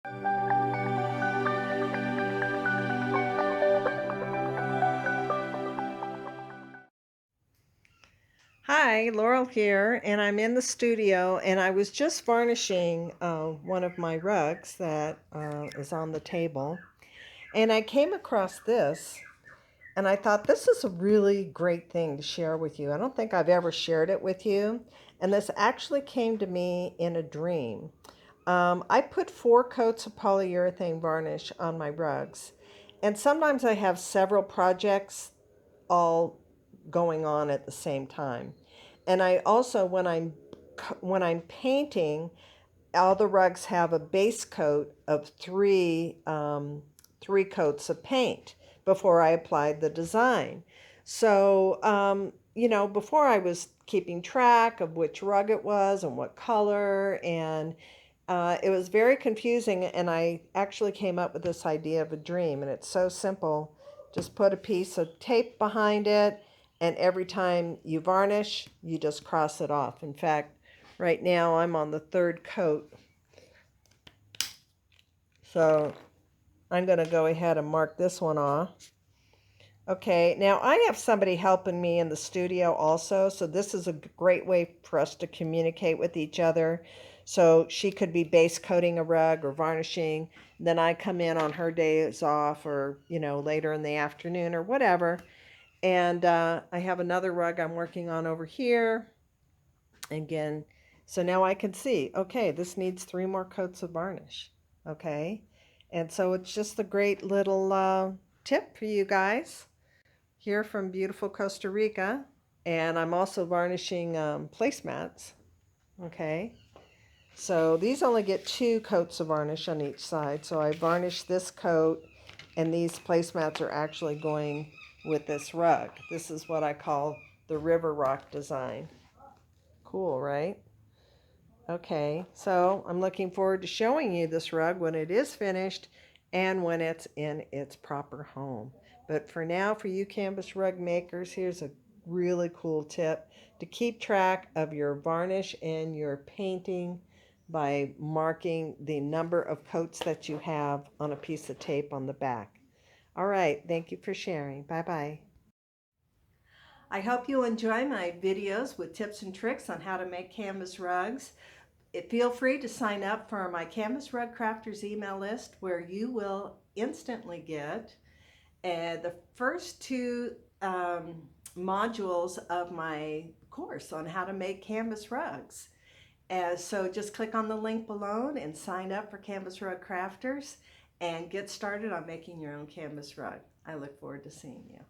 Hi, Laurel here, and I'm in the studio, and I was just varnishing one of my rugs that is on the table, and I came across this, and I thought this is a really great thing to share with you. I don't think I've ever shared it with you, and this actually came to me in a dream. I put 4 coats of polyurethane varnish on my rugs, and sometimes I have several projects all going on at the same time. And I also, when I'm painting, all the rugs have a base coat of three coats of paint before I applied the design. So before I was keeping track of which rug it was and what color, and it was very confusing. And I actually came up with this idea of a dream, and it's so simple. Just put a piece of tape behind it, and every time you varnish, you just cross it off. In fact, right now I'm on the 3rd coat, so I'm going to go ahead and mark this one off. Okay, now I have somebody helping me in the studio also, so this is a great way for us to communicate with each other. So she could be base coating a rug or varnishing, then I come in on her days off, or later in the afternoon or whatever. And I have another rug I'm working on over here. Again, so now I can see, okay, this needs 3 more coats of varnish. Okay, and so it's just a great little tip for you guys here from beautiful Costa Rica. And I'm also varnishing placemats. Okay, so these only get 2 coats of varnish on each side. So I varnish this coat, and these placemats are actually going with this rug. This is what I call the river rock design. Cool, right? Okay, so I'm looking forward to showing you this rug when it is finished and when it's in its proper home. But for now, for you canvas rug makers, here's a really cool tip to keep track of your varnish and your painting by marking the number of coats that you have on a piece of tape on the back. All right, thank you for sharing. Bye-bye. I hope you enjoy my videos with tips and tricks on how to make canvas rugs. Feel free to sign up for my Canvas Rug Crafters email list, where you will instantly get the first 2 modules of my course on how to make canvas rugs. So just click on the link below and sign up for Canvas Rug Crafters and get started on making your own canvas rug. I look forward to seeing you.